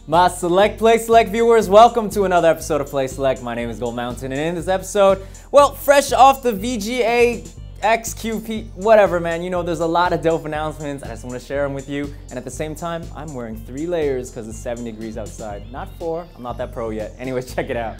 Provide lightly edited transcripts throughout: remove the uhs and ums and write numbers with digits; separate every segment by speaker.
Speaker 1: My Play Select viewers, welcome to another episode of Play Select. My name is Gold Mountain, and in this episode, well, fresh off the VGA XQP, whatever, man, you know, there's a lot of dope announcements. I just want to share them with you, and at the same time, I'm wearing 3 layers because it's 70 degrees outside. Not 4, I'm not that pro yet. Anyways, check it out.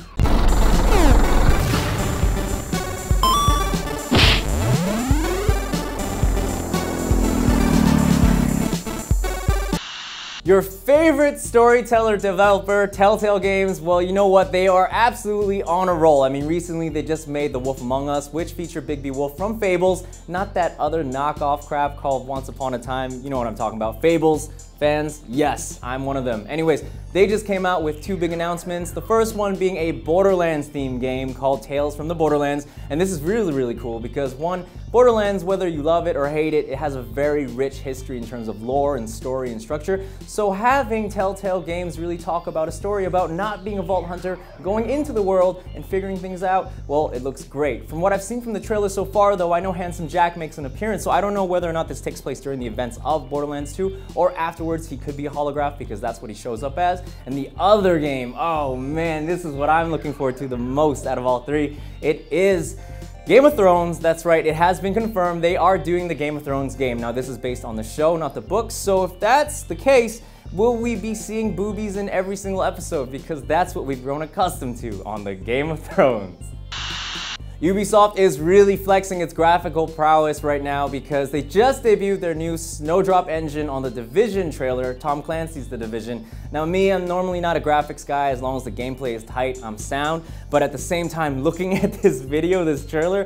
Speaker 1: Your favorite storyteller developer, Telltale Games, well, you know what? They are absolutely on a roll. I mean, recently they just made The Wolf Among Us, which featured Bigby Wolf from Fables, not that other knockoff crap called Once Upon a Time. You know what I'm talking about. Fables fans, yes, I'm one of them. Anyways, they just came out with 2 big announcements. The first one being a Borderlands themed game called Tales from the Borderlands. And this is really cool because one, Borderlands, whether you love it or hate it, it has a very rich history in terms of lore and story and structure. So having Telltale Games really talk about a story about not being a vault hunter, going into the world and figuring things out, well, it looks great. From what I've seen from the trailer so far though, I know Handsome Jack makes an appearance, so I don't know whether or not this takes place during the events of Borderlands 2 or afterwards. He could be a holograph because that's what he shows up as. And the other game, oh man, this is what I'm looking forward to the most out of all 3. It is Game of Thrones. That's right, it has been confirmed. They are doing the Game of Thrones game. Now this is based on the show, not the books. So if that's the case, will we be seeing boobies in every single episode? Because that's what we've grown accustomed to on the Game of Thrones. Ubisoft is really flexing its graphical prowess right now because they just debuted their new Snowdrop engine on the Division trailer, Tom Clancy's The Division. Now me, I'm normally not a graphics guy. As long as the gameplay is tight, I'm sound. But at the same time, looking at this video, this trailer,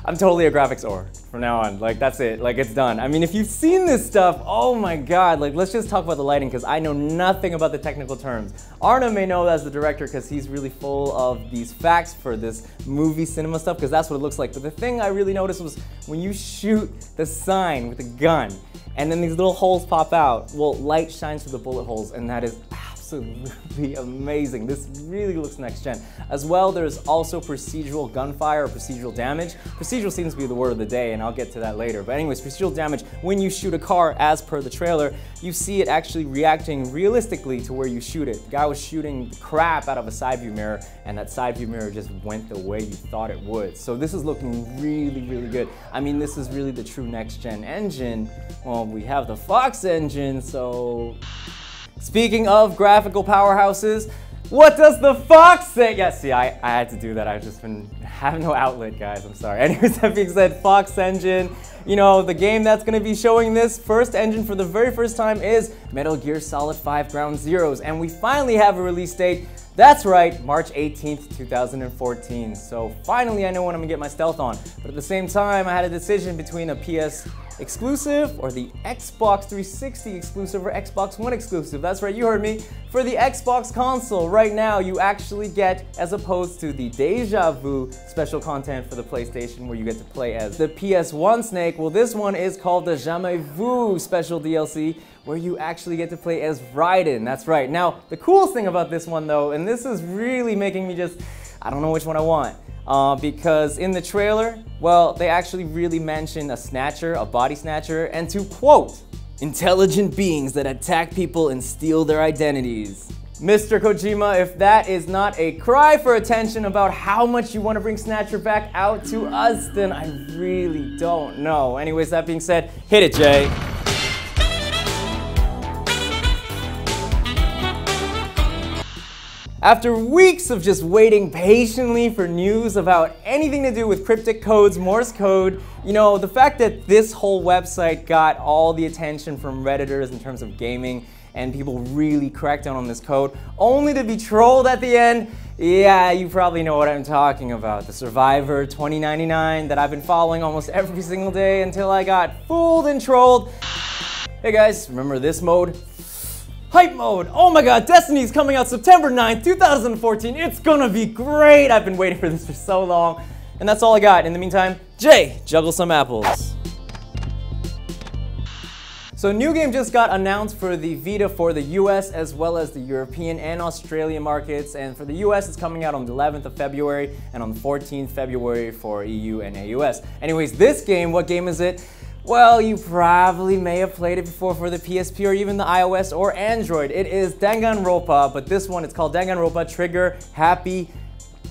Speaker 1: I'm totally a graphics whore from now on. Like, that's it. Like, it's done. I mean, if you've seen this stuff, oh my god. Like, let's just talk about the lighting because I know nothing about the technical terms. Arne may know as the director because he's really full of these facts for this movie cinema stuff because that's what it looks like. But the thing I really noticed was when you shoot the sign with a gun and then these little holes pop out, well, light shines through the bullet holes, and that is absolutely amazing. This really looks next gen. As well, there's also procedural gunfire or procedural damage. Procedural seems to be the word of the day, and I'll get to that later. But anyways, procedural damage, when you shoot a car, as per the trailer, you see it actually reacting realistically to where you shoot it. The guy was shooting the crap out of a side view mirror, and that side view mirror just went the way you thought it would. So this is looking really good. I mean, this is really the true next gen engine. Well, we have the Fox engine, so speaking of graphical powerhouses, what does the Fox say? Yeah, see, I had to do that. I've just been having no outlet, guys. I'm sorry. Anyways, that being said, Fox engine, you know, the game that's going to be showing this first engine for the very first time is Metal Gear Solid 5 Ground Zeroes. And we finally have a release date. That's right, March 18th, 2014. So finally I know when I'm gonna get my stealth on. But at the same time, I had a decision between a PS exclusive or the Xbox 360 exclusive or Xbox One exclusive. That's right, you heard me. For the Xbox console, right now you actually get, as opposed to the Deja Vu special content for the PlayStation where you get to play as the PS1 Snake, well, this one is called the Jamais Vu special DLC where you actually get to play as Raiden. That's right. Now, the coolest thing about this one though, and this is really making me just, I don't know which one I want. Because in the trailer, well, they actually really mention a snatcher, a body snatcher, and to quote, intelligent beings that attack people and steal their identities. Mr. Kojima, if that is not a cry for attention about how much you want to bring Snatcher back out to us, then I really don't know. Anyways, that being said, hit it, Jay. After weeks of just waiting patiently for news about anything to do with cryptic codes, Morse code, you know, the fact that this whole website got all the attention from Redditors in terms of gaming and people really cracked down on this code, only to be trolled at the end, yeah, you probably know what I'm talking about. The Survivor 2099 that I've been following almost every single day until I got fooled and trolled. Hey guys, remember this mode? Hype mode! Oh my god, Destiny's coming out September 9th, 2014. It's gonna be great! I've been waiting for this for so long. And that's all I got. In the meantime, Jay, juggle some apples. So a new game just got announced for the Vita for the US as well as the European and Australian markets. And for the US, it's coming out on the 11th of February and on the 14th February for EU and AUS. Anyways, this game, what game is it? Well, you probably may have played it before for the PSP or even the iOS or Android. It is Danganronpa, but this one, it's called Danganronpa Trigger Happy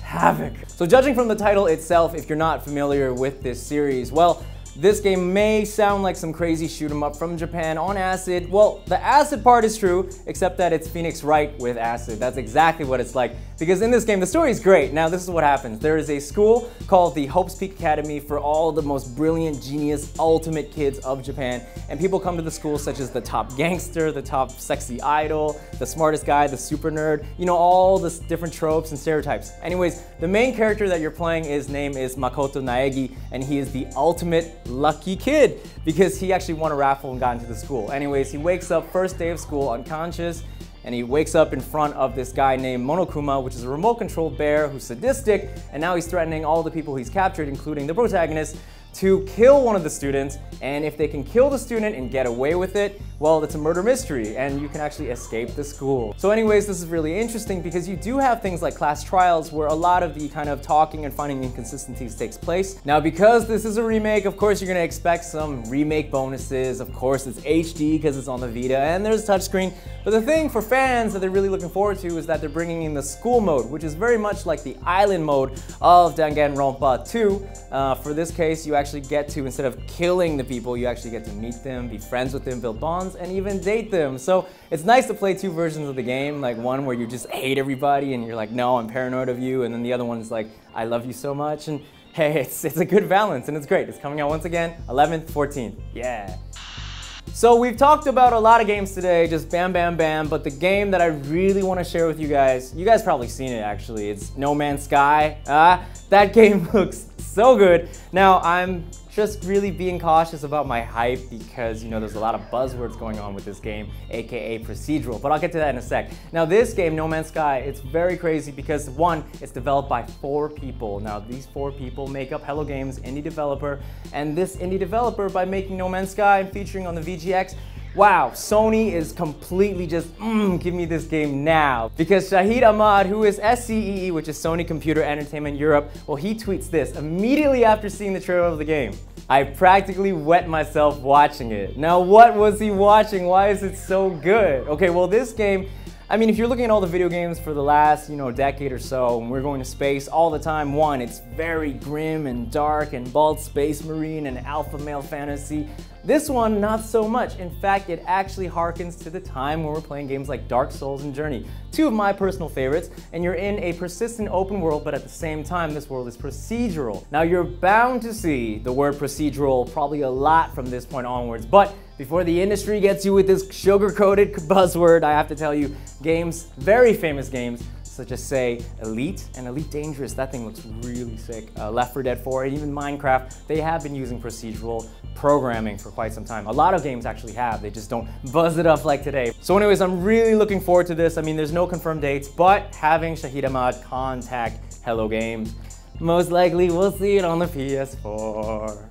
Speaker 1: Havoc. So judging from the title itself, if you're not familiar with this series, well, this game may sound like some crazy shoot 'em up from Japan on acid. Well, the acid part is true, except that it's Phoenix Wright with acid. That's exactly what it's like. Because in this game, the story is great. Now, this is what happens. There is a school called the Hope's Peak Academy for all the most brilliant, genius, ultimate kids of Japan. And people come to the school such as the top gangster, the top sexy idol, the smartest guy, the super nerd, you know, all the different tropes and stereotypes. Anyways, the main character that you're playing, his name is Makoto Naegi, and he is the ultimate lucky kid because he actually won a raffle and got into the school. Anyways, he wakes up first day of school unconscious, and he wakes up in front of this guy named Monokuma, which is a remote-controlled bear who's sadistic, and now he's threatening all the people he's captured, including the protagonist, to kill one of the students. And if they can kill the student and get away with it, well, it's a murder mystery and you can actually escape the school. So anyways, this is really interesting because you do have things like class trials where a lot of the kind of talking and finding inconsistencies takes place. Now, because this is a remake, of course, you're gonna expect some remake bonuses. Of course, it's HD because it's on the Vita and there's a touchscreen. But the thing for fans that they're really looking forward to is that they're bringing in the school mode, which is very much like the island mode of Danganronpa 2. For this case, you actually get to, instead of killing the people, you actually get to meet them, be friends with them, build bonds, and even date them. So it's nice to play two versions of the game, like one where you just hate everybody and you're like, no, I'm paranoid of you, and then the other one is like, I love you so much, and hey, it's a good balance, and it's great. It's coming out once again, 11th, 14th, yeah. So we've talked about a lot of games today, just bam, bam, bam, but the game that I really want to share with you guys probably seen it actually, it's No Man's Sky. That game looks so good. Now, I'm just really being cautious about my hype because, you know, there's a lot of buzzwords going on with this game, aka procedural, but I'll get to that in a sec. Now, this game, No Man's Sky, it's very crazy because one, it's developed by 4 people. Now, these 4 people make up Hello Games indie developer, and this indie developer, by making No Man's Sky and featuring on the VGX, wow, Sony is completely just, give me this game now. Because Shahid Ahmad, who is SCEE, which is Sony Computer Entertainment Europe, well, he tweets this immediately after seeing the trailer of the game. I practically wet myself watching it. Now, what was he watching? Why is it so good? Okay, well, this game, I mean, if you're looking at all the video games for the last, decade or so, and we're going to space all the time, one, it's very grim and dark and bald space marine and alpha male fantasy. This one, not so much. In fact, it actually harkens to the time when we're playing games like Dark Souls and Journey, 2 of my personal favorites, and you're in a persistent open world, but at the same time, this world is procedural. Now, you're bound to see the word procedural probably a lot from this point onwards, but before the industry gets you with this sugar-coated buzzword, I have to tell you, games, very famous games, such as, say, Elite and Elite Dangerous, that thing looks really sick. Left 4 Dead 4, and even Minecraft, they have been using procedural programming for quite some time. A lot of games actually have, they just don't buzz it up like today. So anyways, I'm really looking forward to this. I mean, there's no confirmed dates, but having Shahid Ahmad contact Hello Games, most likely we'll see it on the PS4.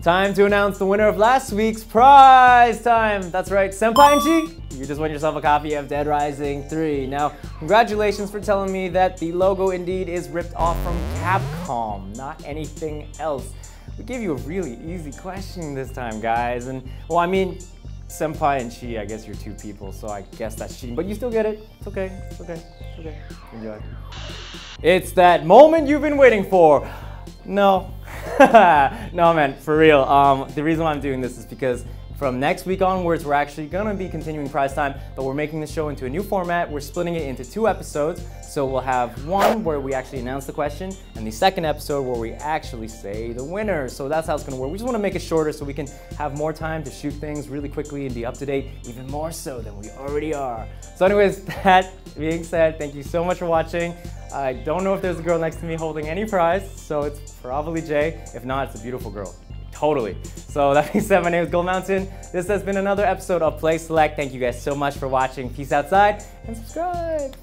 Speaker 1: Time to announce the winner of last week's prize time. That's right, Senpai-Chi, you just won yourself a copy of Dead Rising 3. Now, congratulations for telling me that the logo indeed is ripped off from Capcom, not anything else. We gave you a really easy question this time, guys. And, well, I mean, Senpai and Chi, I guess you're 2 people, so I guess that's cheating. But you still get it. It's okay, it's okay, it's okay. Enjoy. It's that moment you've been waiting for. No. No, man, for real. The reason why I'm doing this is because from next week onwards, we're actually gonna be continuing prize time, but we're making the show into a new format. We're splitting it into 2 episodes. So we'll have one where we actually announce the question, and the second episode where we actually say the winner. So that's how it's gonna work. We just wanna make it shorter so we can have more time to shoot things really quickly and be up to date, even more so than we already are. So anyways, that being said, thank you so much for watching. I don't know if there's a girl next to me holding any prize, so it's probably Jay. If not, it's a beautiful girl. Totally. So that being said, my name is Gold Mountain. This has been another episode of Play Select. Thank you guys so much for watching. Peace outside and subscribe.